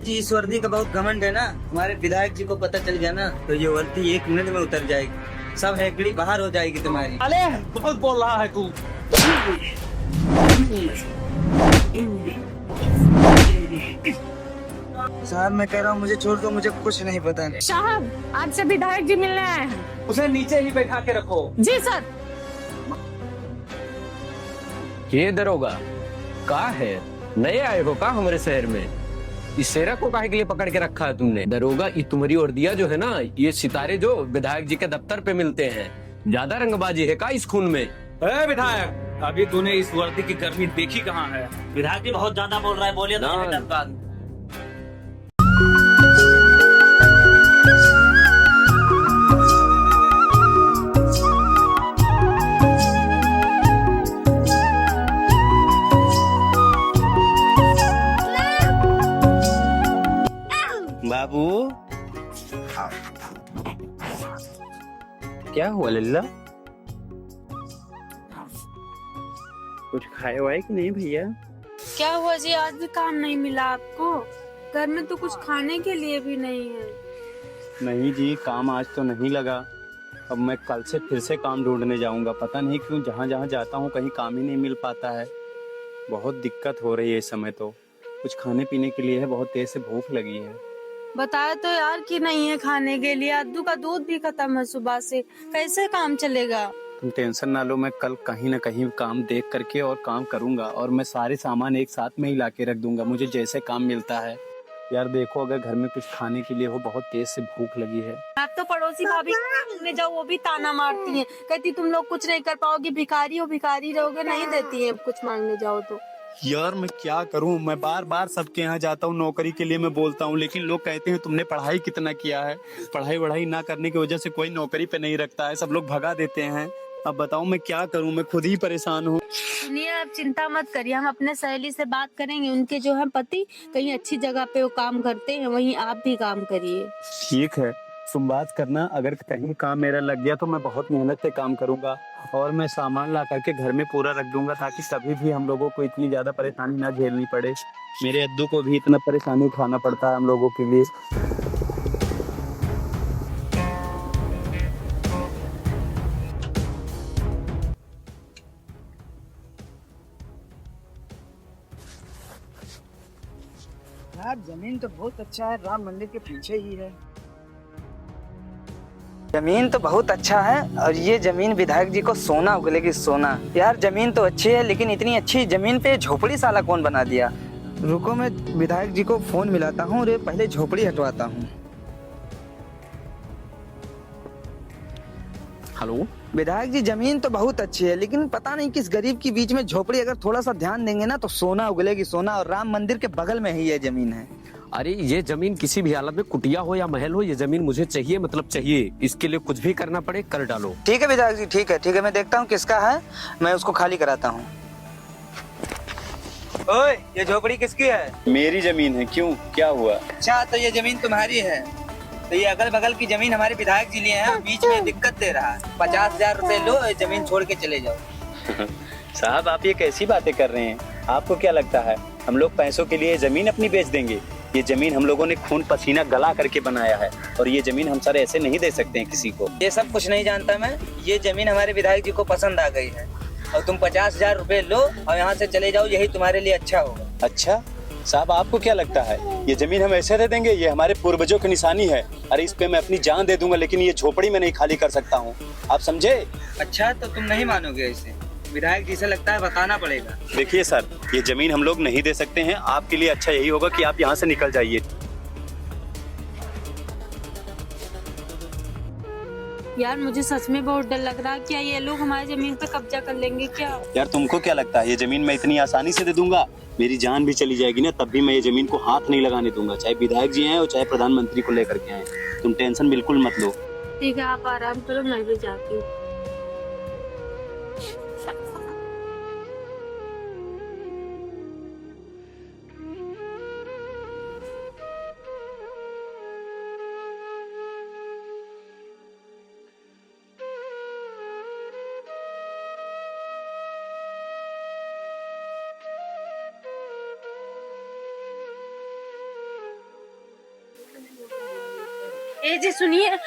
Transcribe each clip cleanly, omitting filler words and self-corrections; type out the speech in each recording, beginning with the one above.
जी इस वर्दी का बहुत घमंड है ना, हमारे विधायक जी को पता चल गया ना तो ये वर्दी 1 मिनट में उतर जाएगी, सब हैकड़ी बाहर हो जाएगी तुम्हारी। अरे बहुत बोल रहा है तू। साहब मैं कह रहा हूँ मुझे छोड़ दो, मुझे कुछ नहीं पता। साहब आपसे विधायक जी मिलने आए हैं। उसे नीचे ही बैठा के रखो। जी सर। ये दरोगा कहा है, नए आए हो का हमारे शहर में? इस शेरा को काहे के लिए पकड़ के रखा है तुमने? दरोगा ये तुम्हारी वर्दिया जो है ना, ये सितारे जो विधायक जी के दफ्तर पे मिलते हैं, ज्यादा रंगबाजी है का इस खून में? ए विधायक, अभी तूने इस वर्दी की गर्मी देखी कहाँ है? विधायक जी बहुत ज्यादा बोल रहा है, बोलिए तो ना। हमें धमका दूं। बाबू क्या हुआ लल्ला? कुछ खाए हुआ है कि नहीं भैया? क्या हुआ जी, आज भी काम नहीं मिला आपको? घर में तो कुछ खाने के लिए भी नहीं है। नहीं जी, काम आज तो नहीं लगा। अब मैं कल से फिर से काम ढूंढने जाऊंगा। पता नहीं क्यों जहाँ जहाँ जाता हूँ कहीं काम ही नहीं मिल पाता है। बहुत दिक्कत हो रही है इस समय। तो कुछ खाने पीने के लिए है, बहुत तेज से भूख लगी है। बताया तो यार कि नहीं है खाने के लिए। अद्दू का दूध भी खत्म है सुबह से, कैसे काम चलेगा? तुम टेंशन ना लो, मैं कल कहीं ना कहीं काम देख करके और काम करूंगा, और मैं सारे सामान एक साथ में ही ला के रख दूंगा, मुझे जैसे काम मिलता है। यार देखो, अगर घर में कुछ खाने के लिए हो, बहुत तेज से भूख लगी है। आप तो पड़ोसी भाभी में जाओ, वो भी ताना मारती हैं, कहती तुम लोग कुछ नहीं कर पाओगे, भिखारी हो, भिखारी रहोगे, नहीं देती है कुछ मांगने जाओ तो। यार मैं क्या करूं, मैं बार बार सबके यहाँ जाता हूँ, नौकरी के लिए मैं बोलता हूँ, लेकिन लोग कहते हैं तुमने पढ़ाई कितना किया है। पढ़ाई वढ़ाई ना करने की वजह से कोई नौकरी पे नहीं रखता है, सब लोग भगा देते हैं। अब बताओ मैं क्या करूं, मैं खुद ही परेशान हूँ। सुनिए, आप चिंता मत करिए, हम अपने सहेली से बात करेंगे। उनके जो है पति कहीं अच्छी जगह पे वो काम करते हैं, वहीं आप भी काम करिए। ठीक है, तुम बात करना। अगर कहीं काम मेरा लग गया तो मैं बहुत मेहनत से काम करूंगा, और मैं सामान ला करके घर में पूरा रख दूंगा, ताकि कभी भी हम लोगों को इतनी ज्यादा परेशानी ना झेलनी पड़े। मेरे अद्दू को भी इतना परेशानी उठाना पड़ता है हम लोगों के लिए। यार जमीन तो बहुत अच्छा है, राम मंदिर के पीछे ही है। जमीन तो बहुत अच्छा है, और ये जमीन विधायक जी को सोना उगलेगी, सोना। यार जमीन तो अच्छी है, लेकिन इतनी अच्छी जमीन पे झोपड़ी साला कौन बना दिया? रुको मैं विधायक जी को फोन मिलाता हूँ, और पहले झोपड़ी हटवाता हूँ। हेलो विधायक जी जमीन तो बहुत अच्छी है, लेकिन पता नहीं किस गरीब के बीच में झोपड़ी। अगर थोड़ा सा ध्यान देंगे ना तो सोना उगलेगी, सोना। और राम मंदिर के बगल में ही ये जमीन है। अरे ये जमीन किसी भी हालत में, कुटिया हो या महल हो, ये जमीन मुझे चाहिए, मतलब चाहिए। इसके लिए कुछ भी करना पड़े कर डालो। ठीक है विधायक जी, ठीक है ठीक है, मैं देखता हूँ किसका है, मैं उसको खाली कराता हूँ। ओए, ये झोपड़ी किसकी है? मेरी जमीन है, क्यों, क्या हुआ? अच्छा तो ये जमीन तुम्हारी है? तो ये अगल बगल की जमीन हमारे विधायक जी लिए हैं, बीच में दिक्कत दे रहा है। 50,000 रुपए लो, ये जमीन छोड़ के चले जाओ। साहब आप ये कैसी बातें कर रहे हैं? आपको क्या लगता है हम लोग पैसों के लिए जमीन अपनी बेच देंगे? ये जमीन हम लोगों ने खून पसीना गला करके बनाया है, और ये जमीन हम सर ऐसे नहीं दे सकते हैं किसी को। ये सब कुछ नहीं जानता मैं, ये जमीन हमारे विधायक जी को पसंद आ गई है, और तुम 50,000 रुपए लो और यहाँ से चले जाओ, यही तुम्हारे लिए अच्छा होगा। अच्छा साहब, आपको क्या लगता है ये जमीन हम ऐसे दे देंगे? ये हमारे पूर्वजों की निशानी है। अरे इस पे मैं अपनी जान दे दूंगा, लेकिन ये झोपड़ी में नहीं खाली कर सकता हूँ, आप समझे? अच्छा तो तुम नहीं मानोगे इसे? विधायक जी से लगता है बताना पड़ेगा। देखिए सर, ये जमीन हम लोग नहीं दे सकते हैं। आपके लिए अच्छा यही होगा कि आप यहाँ से निकल जाइए। यार मुझे सच में बहुत डर लग रहा है, क्या ये लोग हमारी जमीन पे कब्जा कर लेंगे क्या? यार तुमको क्या लगता है ये जमीन मैं इतनी आसानी से दे दूंगा? मेरी जान भी चली जाएगी ना, तब भी मैं ये जमीन को हाथ नहीं लगाने दूंगा, चाहे विधायक जी आए और चाहे प्रधानमंत्री को लेकर के आए। तुम टेंशन बिल्कुल मत लो। ठीक है, आप आराम करो, मैं भी जाती हूँ। ए जी सुनिए,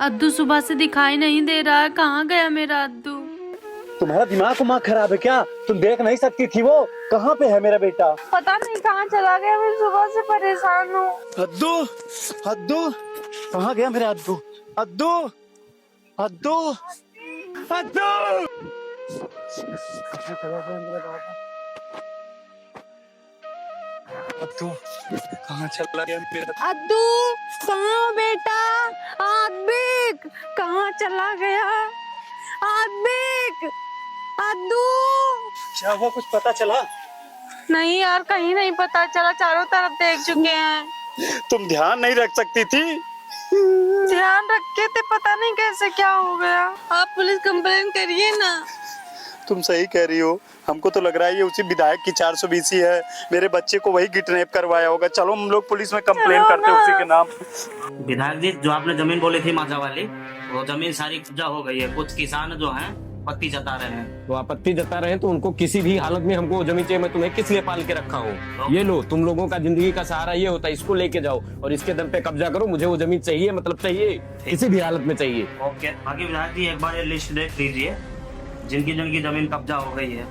अद्दू सुबह से दिखाई नहीं दे रहा है, कहाँ गया मेरा अद्दू? तुम्हारा दिमाग खराब है क्या? तुम देख नहीं सकती थी वो? कहाँ पे है मेरा बेटा? पता नहीं कहाँ चला गया, मैं सुबह से परेशान हूँ। अद्दू, अद्दू, कहाँ गया मेरा अद्दू? अद्दू, अद्दू, अद्दू, कहाँ चला गया मेरा बाबा? अद्दू, कहाँ चला गया मेरा? अद्दू कहाँ हो बेटा? आबिक कहाँ चला गया? आबिक, अद्दू। क्या हुआ, कुछ पता चला? नहीं यार, कहीं नहीं पता चला, चारों तरफ देख चुके हैं। तुम ध्यान नहीं रख सकती थी? ध्यान रखे थे, पता नहीं कैसे क्या हो गया। आप पुलिस कंप्लेन करिए ना। तुम सही कह रही हो, हमको तो लग रहा है ये उसी विधायक की 420 ही है। मेरे बच्चे को वही किडनैप करवाया होगा। चलो हम लोग पुलिस में कंप्लेन करते हैं उसी के नाम। विधायक जी, जो आपने जमीन बोली थी माजा वाली, वो जमीन सारी कब्जा हो गई है। कुछ किसान जो हैं पत्ती जता रहे हैं। तो आपत्ति जता रहे हैं तो उनको किसी भी हालत में हमको जमीन चाहिए। मैं तुम्हें किस लिए पाल के रखा हूँ? ये लो, तुम लोगों का जिंदगी का सहारा ये होता है, इसको लेके जाओ और इसके दम पे कब्जा करो। मुझे वो जमीन चाहिए, मतलब चाहिए, किसी भी हालत में चाहिए। ओके, बाकी विधायक जी एक बार ये लिस्ट देख लीजिए जिनकी जिनकी जमीन कब्जा हो गई है।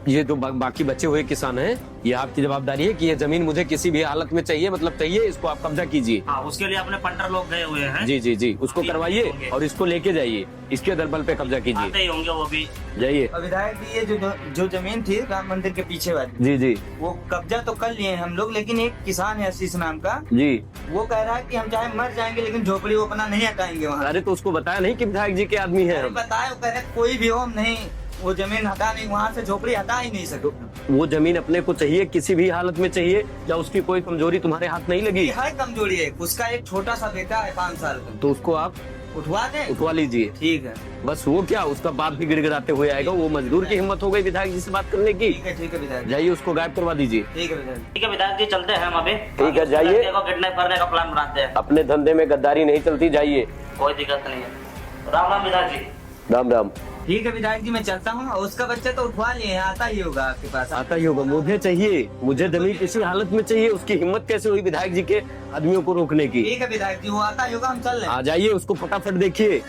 ये जो बाकी बचे हुए किसान हैं, ये आपकी जवाबदारी है कि ये जमीन मुझे किसी भी हालत में चाहिए, मतलब चाहिए, इसको आप कब्जा कीजिए। हाँ, उसके लिए अपने पंटर लोग गए हुए हैं। जी जी जी, उसको करवाइए और इसको लेके जाइए, इसके दरबल पे कब्जा कीजिए। आते ही होंगे वो भी। जाइए। और विधायक जी, ये जो जमीन थी राम मंदिर के पीछे वाली, जी जी वो कब्जा तो कर लिए हैं हम लोग, लेकिन एक किसान है आशीष नाम का, जी। वो कह रहा है कि हम चाहे मर जाएंगे लेकिन झोपड़ी वो अपना नहीं हटाएंगे वहाँ। अरे तो उसको बताया नहीं कि विधायक जी के आदमी हैं हम। बताए, वो कह रहे कोई भी हो, हम नहीं वो जमीन हटा नहीं, वहाँ से झोपड़ी हटा ही नहीं सको। वो जमीन अपने को चाहिए, किसी भी हालत में चाहिए, या उसकी कोई कमजोरी तुम्हारे हाथ नहीं लगी? है कमजोरी है, उसका एक छोटा सा बेटा है 5 साल का, तो उसको आप उठवा दें। उठवा लीजिए। ठीक है, बस वो क्या, उसका बाप भी गिड़गिड़ाते हुए आएगा। वो मजदूर की हिम्मत हो गई विधायक जी से बात करने की। ठीक है विधायक, जाइए, उसको गायब करवा दीजिए। ठीक है विधायक। ठीक है विधायक जी, चलते हैं हम अभी। ठीक है, जाइए। किडनैप करने का प्लान बनाते हैं। अपने धंधे में गद्दारी नहीं चलती, जाइए। कोई दिक्कत नहीं है। राम राम विधायक जी। राम राम। ठीक है विधायक जी, मैं चलता हूँ। और उसका बच्चा तो उठवा लिए हैं, आता ही होगा आपके पास। आता ही होगा। मुझे चाहिए, मुझे जमीन किसी हालत में चाहिए। उसकी हिम्मत कैसे हुई विधायक जी के आदमियों को रोकने की? ठीक है विधायक जी, वो आता ही होगा, हम चल रहे हैं। आ जाइए, उसको फटाफट देखिए।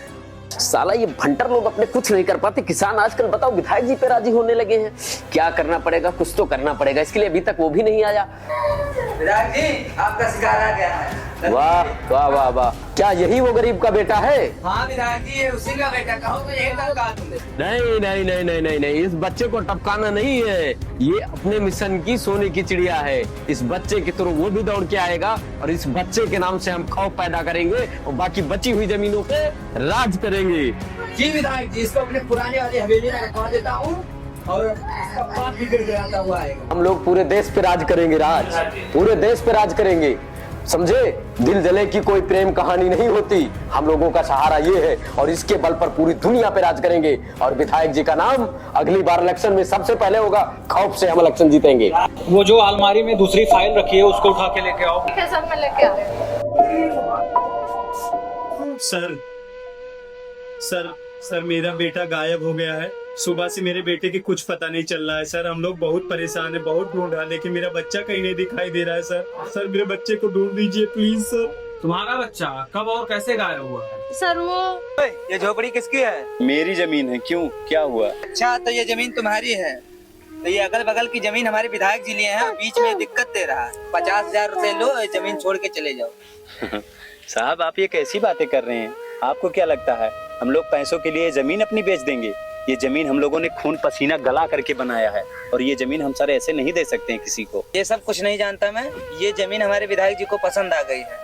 साला ये भंटर लोग अपने कुछ नहीं कर पाते। किसान आजकल बताओ विधायक जी पे राजी होने लगे हैं। क्या करना पड़ेगा, कुछ तो करना पड़ेगा। इसके लिए अभी तक वो भी नहीं आया। विधायक जी, आपका शिकार आ गया है। वाह वाह वाह वाह, क्या यही वो गरीब का बेटा है? हाँ विधायक जी, ये उसी का बेटा। कहो तो यही टपका दूंगे। नहीं नहीं नहीं नहीं नहीं नहीं, इस बच्चे को टपकाना नहीं है। ये अपने मिशन की सोने की चिड़िया है। इस बच्चे के थ्रू वो भी दौड़ के आएगा और इस बच्चे के नाम से हम खौफ पैदा करेंगे और बाकी बची हुई जमीनों पे राज करेंगे। जी विधायक जी, इसको अपने पुराने वाली हवेली में रखवा देता हूँ और इसका बाप भी गिड़गिड़ाता हुआ आएगा। हम लोग पूरे देश पे राज करेंगे, राज पूरे देश पे राज करेंगे, समझे? दिल जले की कोई प्रेम कहानी नहीं होती। हम लोगों का सहारा ये है और इसके बल पर पूरी दुनिया पे राज करेंगे। और विधायक जी का नाम अगली बार इलेक्शन में सबसे पहले होगा। खौफ से हम इलेक्शन जीतेंगे। वो जो अलमारी में दूसरी फाइल रखी है उसको उठा के लेके आओ। ठीक है सर, मैं लेके आ रही हूँ। सर मेरा बेटा गायब हो गया है। सुबह से मेरे बेटे की कुछ पता नहीं चल रहा है सर। हम लोग बहुत परेशान है, बहुत ढूंढ रहा, लेकिन मेरा बच्चा कहीं नहीं दिखाई दे रहा है सर मेरे बच्चे को ढूंढ दीजिए प्लीज सर। तुम्हारा बच्चा कब और कैसे गायब हुआ है? सर वो ये झोपड़ी किसकी है? मेरी जमीन है। क्यों, क्या हुआ? अच्छा, तो ये जमीन तुम्हारी है। तो ये अगल बगल की जमीन हमारे विधायक जी लिए हैं और बीच में दिक्कत दे रहा है। 50,000 रुपए लो, जमीन छोड़ के चले जाओ। साहब आप ये कैसी बातें कर रहे हैं? आपको क्या लगता है हम लोग पैसों के लिए जमीन अपनी बेच देंगे? ये जमीन हम लोगों ने खून पसीना गला करके बनाया है और ये जमीन हम सर ऐसे नहीं दे सकते हैं किसी को। ये सब कुछ नहीं जानता मैं। ये जमीन हमारे विधायक जी को पसंद आ गई है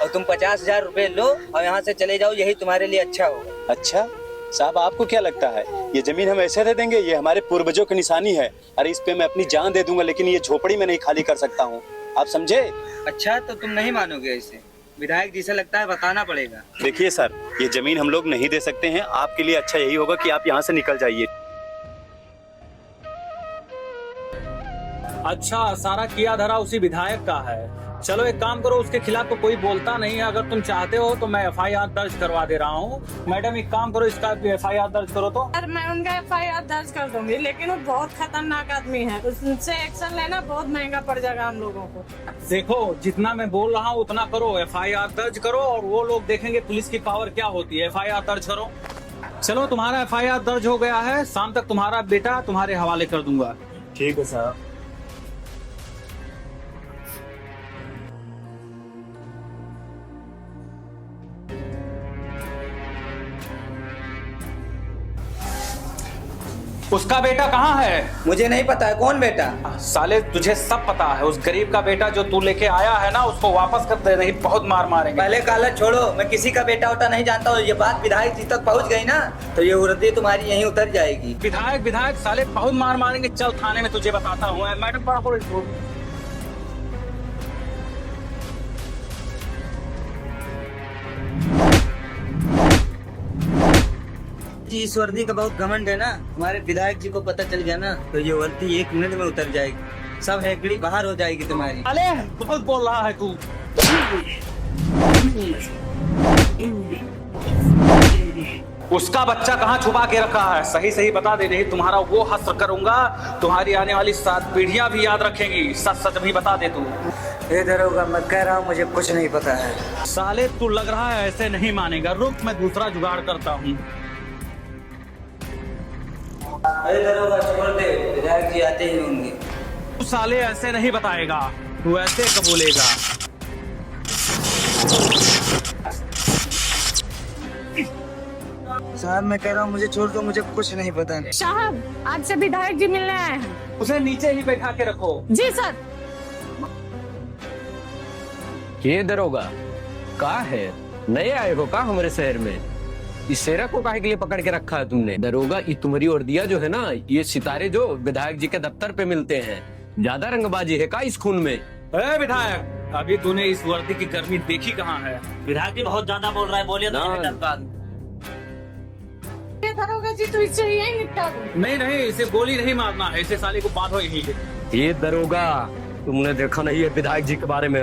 और तुम 50,000 रुपए लो और यहाँ से चले जाओ, यही तुम्हारे लिए अच्छा होगा। अच्छा साहब, आपको क्या लगता है ये जमीन हम ऐसे दे देंगे? ये हमारे पूर्वजों की निशानी है। अरे इस पे मैं अपनी जान दे दूंगा, लेकिन ये झोपड़ी में नहीं खाली कर सकता हूँ। आप समझे? अच्छा, तो तुम नहीं मानोगे इसे? विधायक जी से लगता है बताना पड़ेगा। देखिए सर, ये जमीन हम लोग नहीं दे सकते हैं। आपके लिए अच्छा यही होगा कि आप यहाँ से निकल जाइए। अच्छा, सारा किया धरा उसी विधायक का है। चलो एक काम करो, उसके खिलाफ तो कोई बोलता नहीं है। अगर तुम चाहते हो तो मैं FIR दर्ज करवा दे रहा हूँ। मैडम एक काम करो, इसका FIR दर्ज करो तो। सर मैं उनका FIR दर्ज कर दूंगी, लेकिन वो बहुत खतरनाक आदमी है, उससे एक्शन लेना बहुत महंगा पड़ जाएगा हम लोगों को। देखो जितना मैं बोल रहा हूँ उतना करो, FIR दर्ज करो और वो लोग देखेंगे पुलिस की पावर क्या होती है। FIR दर्ज करो। चलो तुम्हारा FIR दर्ज हो गया है, शाम तक तुम्हारा बेटा तुम्हारे हवाले कर दूंगा। ठीक है साहब। उसका बेटा कहाँ है? मुझे नहीं पता है कौन बेटा। साले तुझे सब पता है। उस गरीब का बेटा जो तू लेके आया है ना, उसको वापस कर दे, नहीं बहुत मार मारेंगे। पहले काला छोड़ो, मैं किसी का बेटा होता नहीं जानता हूँ। ये बात विधायक जी तक पहुँच गई ना तो ये वर्दी तुम्हारी यहीं उतर जाएगी। विधायक साले बहुत मार मारेंगे। चल थाने में तुझे बताता हूँ। मैडम बड़ा बोलो। जी इस वर्दी का बहुत घमंड है ना, हमारे विधायक जी को पता चल गया ना तो ये वर्दी 1 मिनट में उतर जाएगी, सब हैकड़ी बाहर हो जाएगी तुम्हारी। अरे बहुत बोल रहा है तू। उसका बच्चा कहाँ छुपा के रखा है, सही सही बता दे, नहीं तुम्हारा वो हस्र करूंगा। तुम्हारी आने वाली 7 पीढ़ियां भी याद रखेंगी। सच सच भी बता दे तू। ये दरोगा मैं कह रहा हूँ मुझे कुछ नहीं पता है। साले तू लग रहा है ऐसे नहीं मानेगा। रुक मैं दूसरा जुगाड़ करता हूँ। अरे दरोगा छोड़ दे, विधायक जी आते ही होंगे। तू साले ऐसे नहीं बताएगा, तू ऐसे कबूलेगा। साहब मैं कह रहा हूँ मुझे छोड़ दो, मुझे कुछ नहीं पता। साहब आज से विधायक जी मिलने आए हैं। उसे नीचे ही बैठा के रखो। जी सर। ये दरोगा का है, नए आए हो का हमारे शहर में? इस शेरा को काहे के लिए पकड़ के रखा है तुमने? दरोगा ये तुम्हारी वर्दिया जो है ना, ये सितारे जो विधायक जी के दफ्तर पे मिलते हैं, ज्यादा रंगबाजी है का इस खून में? विधायक अभी तूने इस वर्दी की गर्मी देखी कहाँ है? विधायक जी बहुत ज्यादा बोल रहा है, बोलिए तो ना। दरोगा जी तो इससे यही निपटा दो। नहीं इसे गोली नहीं मारना है, इसे साले को बात हो यही। ये दरोगा तुमने देखा नहीं है विधायक जी के बारे में?